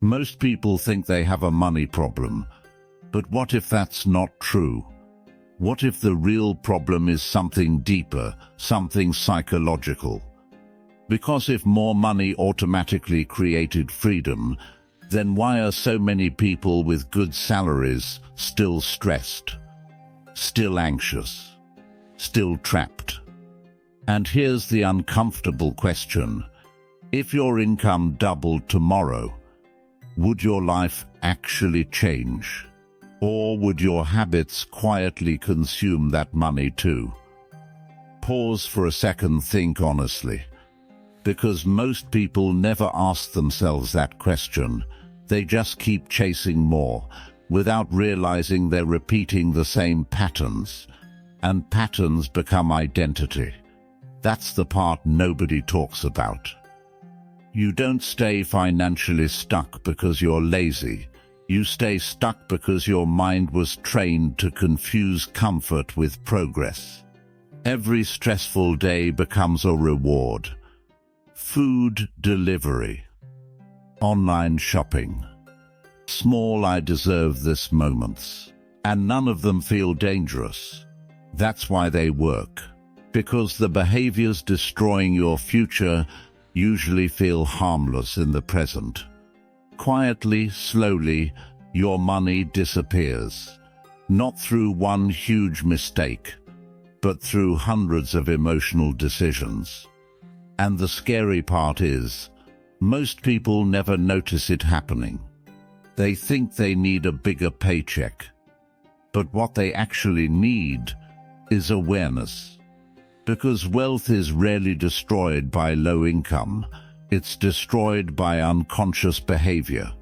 Most people think they have a money problem, but what if that's not true? What if the real problem is something deeper, something psychological? Because if more money automatically created freedom, then why are so many people with good salaries still stressed, still anxious, still trapped? And here's the uncomfortable question. If your income doubled tomorrow, would your life actually change? Or would your habits quietly consume that money too? Pause for a second, think honestly. Because most people never ask themselves that question. They just keep chasing more, without realizing they're repeating the same patterns. And patterns become identity. That's the part nobody talks about. You don't stay financially stuck because you're lazy. You stay stuck because your mind was trained to confuse comfort with progress. Every stressful day becomes a reward. Food delivery. Online shopping. Small I deserve this moments. And none of them feel dangerous. That's why they work. Because the behaviors destroying your future usually feel harmless in the present. Quietly, slowly, your money disappears. Not through one huge mistake, but through hundreds of emotional decisions. And the scary part is, most people never notice it happening. They think they need a bigger paycheck. But what they actually need is awareness. Because wealth is rarely destroyed by low income, it's destroyed by unconscious behavior.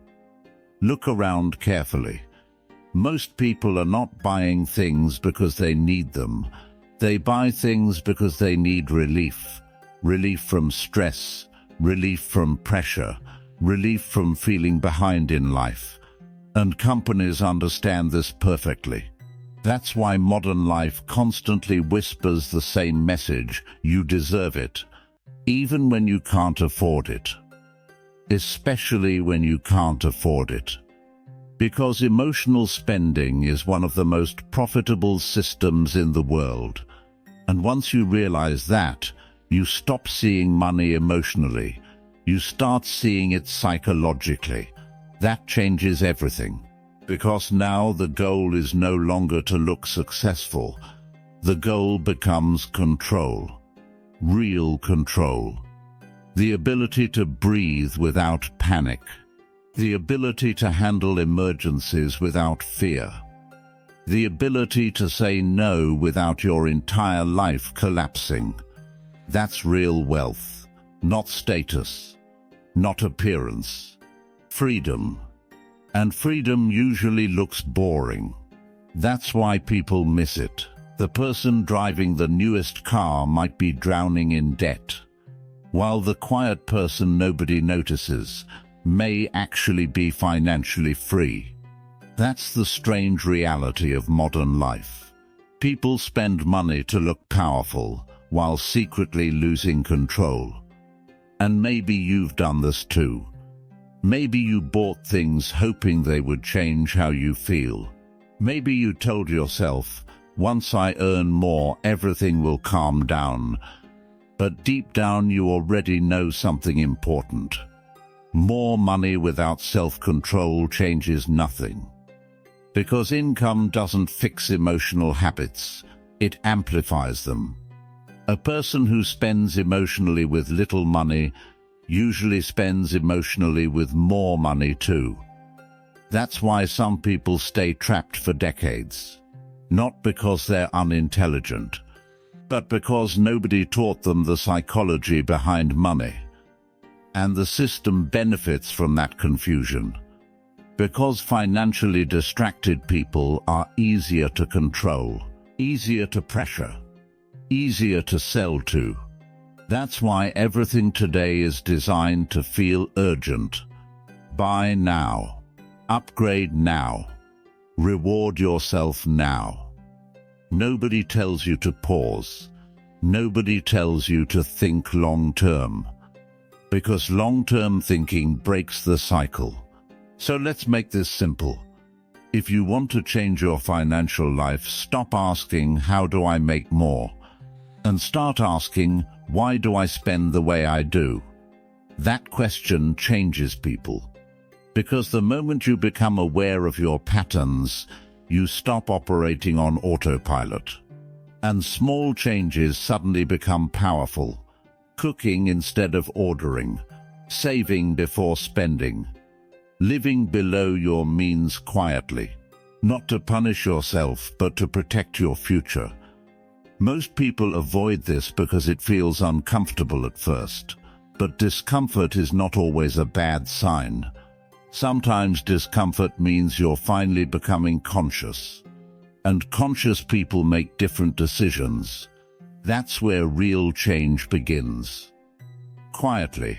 Look around carefully. Most people are not buying things because they need them. They buy things because they need relief. Relief from stress, relief from pressure, relief from feeling behind in life. And companies understand this perfectly. That's why modern life constantly whispers the same message: you deserve it, even when you can't afford it. Especially when you can't afford it. Because emotional spending is one of the most profitable systems in the world. And once you realize that, you stop seeing money emotionally. You start seeing it psychologically. That changes everything. Because now the goal is no longer to look successful. The goal becomes control. Real control. The ability to breathe without panic. The ability to handle emergencies without fear. The ability to say no without your entire life collapsing. That's real wealth. Not status. Not appearance. Freedom. And freedom usually looks boring. That's why people miss it. The person driving the newest car might be drowning in debt, while the quiet person nobody notices may actually be financially free. That's the strange reality of modern life. People spend money to look powerful, while secretly losing control. And maybe you've done this too. Maybe you bought things hoping they would change how you feel. Maybe you told yourself, once I earn more, everything will calm down. But deep down you already know something important. More money without self-control changes nothing. Because income doesn't fix emotional habits, it amplifies them. A person who spends emotionally with little money usually spends emotionally with more money too. That's why some people stay trapped for decades. Not because they're unintelligent, but because nobody taught them the psychology behind money. And the system benefits from that confusion. Because financially distracted people are easier to control, easier to pressure, easier to sell to. That's why everything today is designed to feel urgent. Buy now. Upgrade now. Reward yourself now. Nobody tells you to pause. Nobody tells you to think long-term. Because long-term thinking breaks the cycle. So let's make this simple. If you want to change your financial life, stop asking, how do I make more? And start asking, why do I spend the way I do? That question changes people. Because the moment you become aware of your patterns, you stop operating on autopilot. And small changes suddenly become powerful. Cooking instead of ordering. Saving before spending. Living below your means quietly. Not to punish yourself, but to protect your future. Most people avoid this because it feels uncomfortable at first. But discomfort is not always a bad sign. Sometimes discomfort means you're finally becoming conscious. And conscious people make different decisions. That's where real change begins. Quietly.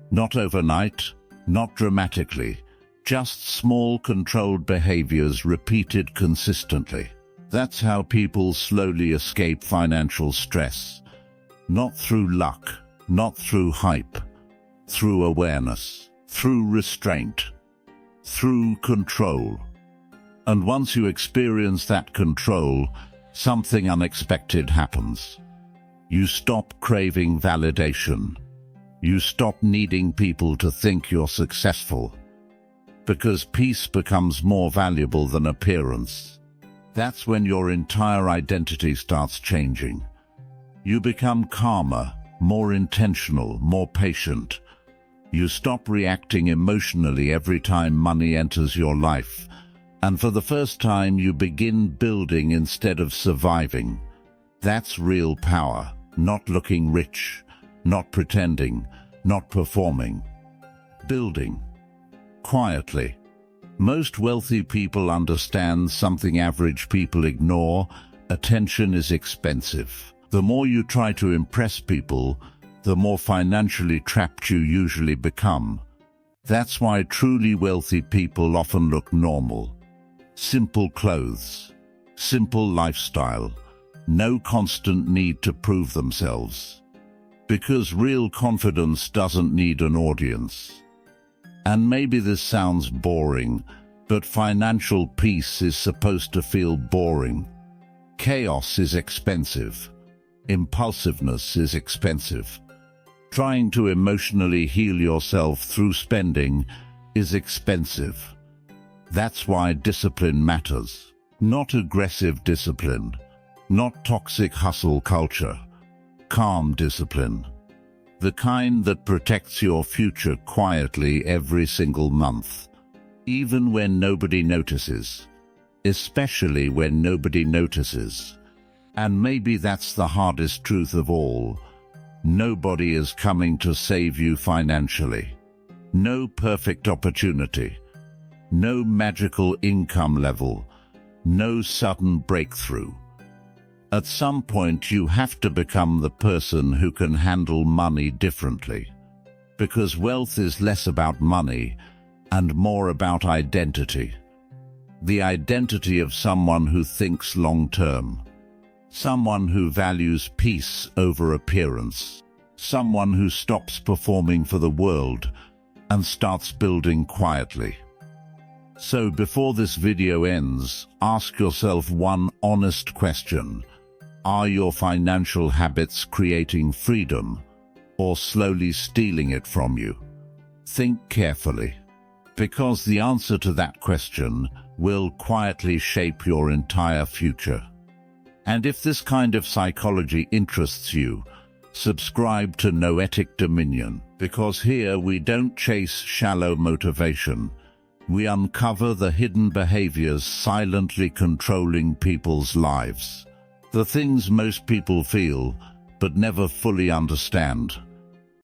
Not overnight, not dramatically. Just small controlled behaviors repeated consistently. That's how people slowly escape financial stress. Not through luck, not through hype. Through awareness. Through restraint. Through control. And once you experience that control, something unexpected happens. You stop craving validation. You stop needing people to think you're successful. Because peace becomes more valuable than appearance. That's when your entire identity starts changing. You become calmer, more intentional, more patient. You stop reacting emotionally every time money enters your life. And for the first time, you begin building instead of surviving. That's real power. Not looking rich, not pretending, not performing. Building. Quietly. Most wealthy people understand something average people ignore. Attention is expensive. The more you try to impress people, the more financially trapped you usually become. That's why truly wealthy people often look normal. Simple clothes, simple lifestyle, no constant need to prove themselves. Because real confidence doesn't need an audience. And maybe this sounds boring, but financial peace is supposed to feel boring. Chaos is expensive. Impulsiveness is expensive. Trying to emotionally heal yourself through spending is expensive. That's why discipline matters. Not aggressive discipline. Not toxic hustle culture. Calm discipline. The kind that protects your future quietly every single month. Even when nobody notices. Especially when nobody notices. And maybe that's the hardest truth of all. Nobody is coming to save you financially. No perfect opportunity. No magical income level. No sudden breakthrough. At some point you have to become the person who can handle money differently. Because wealth is less about money and more about identity. The identity of someone who thinks long-term. Someone who values peace over appearance. Someone who stops performing for the world and starts building quietly. So before this video ends, ask yourself one honest question. Are your financial habits creating freedom or slowly stealing it from you? Think carefully, because the answer to that question will quietly shape your entire future. And if this kind of psychology interests you, subscribe to Noetic Dominion, because here we don't chase shallow motivation. We uncover the hidden behaviors silently controlling people's lives. The things most people feel, but never fully understand.